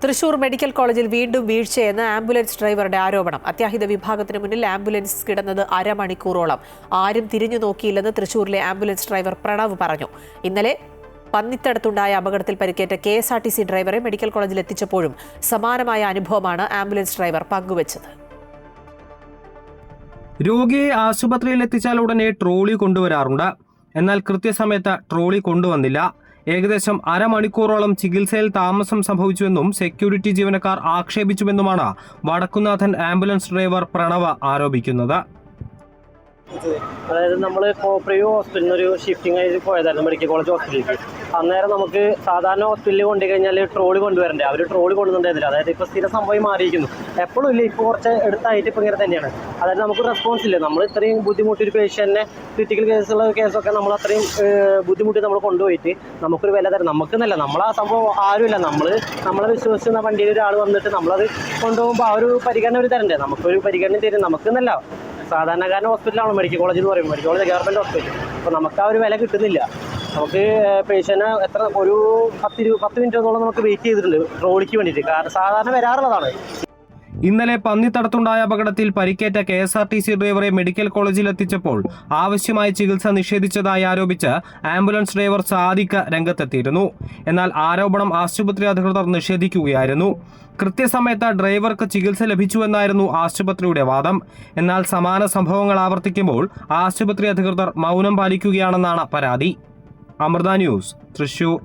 Thrissur medical കോളേജിൽ വീണ്ടും വീഴ്ചയെന്ന് ambulance ഡ്രൈവറുടെ ആരോപണം. അത്യാഹിത വിഭാഗത്തിന് മുന്നിൽ ആംബുലൻസ് കിടന്നത് അരമണിക്കൂറോളം. ആരും തിരിഞ്ഞു നോക്കിയില്ലെന്ന് തൃശൂരിലെ ആംബുലൻസ് ഡ്രൈവർ പ്രണവ് പറഞ്ഞു. ഇന്നലെ പന്നിത്തടത്തുണ്ടായ അപകടത്തിൽ പരിക്കേറ്റ KSRTC ഡ്രൈവറെ മെഡിക്കൽ കോളേജിൽ എത്തിച്ചപ്പോഴും സമാനമായ അനുഭവമാണ് ആംബുലൻസ് ഡ്രൈവർ പങ്കുവച്ചത്. രോഗിയെ ആശുപത്രിയിൽ എത്തിച്ചാൽ ഉടനെ ട്രോളി കൊണ്ടുവരാറുണ്ട്. എന്നാൽ കൃത്യസമയത്ത് ട്രോളി കൊണ്ടുവന്നില്ല. ഏകദേശം അരമണിക്കൂറോളം ചികിത്സയിൽ താമസം സംഭവിച്ചുവെന്നും സെക്യൂരിറ്റി ജീവനക്കാർ ആക്ഷേപിച്ചുവെന്നുമാണ് വടക്കുന്നാഥൻ ആംബുലൻസ് ഡ്രൈവർ പ്രണവ് ആരോപിക്കുന്നത്. അതായത് നമ്മൾ കോപ്പറേറ്റീവ് ഹോസ്പിറ്റലിൽ ഒരു ഷിഫ്റ്റിംഗ് ആയിട്ട് പോയതായിരുന്നു മെഡിക്കൽ കോളേജ് ഹോസ്പിറ്റലിലേക്ക്. അന്നേരം നമുക്ക് സാധാരണ ഹോസ്പിറ്റലിൽ കൊണ്ടു കഴിഞ്ഞാൽ ട്രോളി കൊണ്ടുവരണ്ടേ, അവർ ട്രോളി കൊണ്ടുവന്നിട്ടുണ്ടായിരുന്നില്ല. അതായത് ഇപ്പോൾ സ്ഥിര സംഭവം മാറിയിരിക്കുന്നു. എപ്പോഴും ഇല്ല, ഇപ്പോൾ കുറച്ച് എടുത്തായിട്ട് ഇപ്പോൾ ഇങ്ങനെ തന്നെയാണ്. അതായത് നമുക്ക് റെസ്പോൺസ് ഇല്ല. നമ്മൾ ഇത്രയും ബുദ്ധിമുട്ടൊരു പേഷ്യൻറ്റിനെ ക്രിട്ടിക്കൽ കേസൊക്കെ നമ്മൾ അത്രയും ബുദ്ധിമുട്ടി നമ്മൾ കൊണ്ടുപോയിട്ട് നമുക്കൊരു വില തരും. നമുക്കെന്നല്ല, നമ്മൾ ആ സംഭവം ആരുമില്ല. നമ്മളെ വിശ്വസിക്കുന്ന വണ്ടിയിൽ ഒരാൾ വന്നിട്ട് നമ്മളത് കൊണ്ടുപോകുമ്പോൾ ആ ഒരു പരിഗണന ഒരു തരണ്ടേ, നമുക്കൊരു പരിഗണന തരും. നമുക്കെന്നല്ല, സാധാരണക്കാരൻ ഹോസ്പിറ്റലാണ് മെഡിക്കൽ കോളേജ് എന്ന് പറയുമ്പോൾ, മെഡിക്കൽ കോളേജ് ഗവൺമെൻറ് ഹോസ്പിറ്റൽ. അപ്പോൾ നമുക്ക് ആ ഒരു വില കിട്ടുന്നില്ല. നമുക്ക് പേഷ്യനെ ഒരു 10 മിനിറ്റോളം നമുക്ക് വെയിറ്റ് ചെയ്തിട്ടുണ്ട് ട്രോളിക്ക് വേണ്ടിയിട്ട്. കാരണം സാധാരണ വരാറുള്ളതാണ്. ഇന്നലെ പന്നിത്തടത്തുണ്ടായ അപകടത്തിൽ പരിക്കേറ്റ KSRTC ഡ്രൈവറെ മെഡിക്കൽ കോളേജിൽ എത്തിച്ചപ്പോൾ ആവശ്യമായ ചികിത്സ നിഷേധിച്ചതായി ആരോപിച്ച് ആംബുലൻസ് ഡ്രൈവർ സാദിഖ് രംഗത്തെത്തിയിരുന്നു. എന്നാൽ ആരോപണം ആശുപത്രി അധികൃതർ നിഷേധിക്കുകയായിരുന്നു. കൃത്യസമയത്ത് ഡ്രൈവർക്ക് ചികിത്സ ലഭിച്ചുവെന്നായിരുന്നു ആശുപത്രിയുടെ വാദം. എന്നാൽ സമാന സംഭവങ്ങൾ ആവർത്തിക്കുമ്പോൾ ആശുപത്രി അധികൃതർ മൗനം പാലിക്കുകയാണെന്നാണ് പരാതി. അമൃത ന്യൂസ്, തൃശൂർ.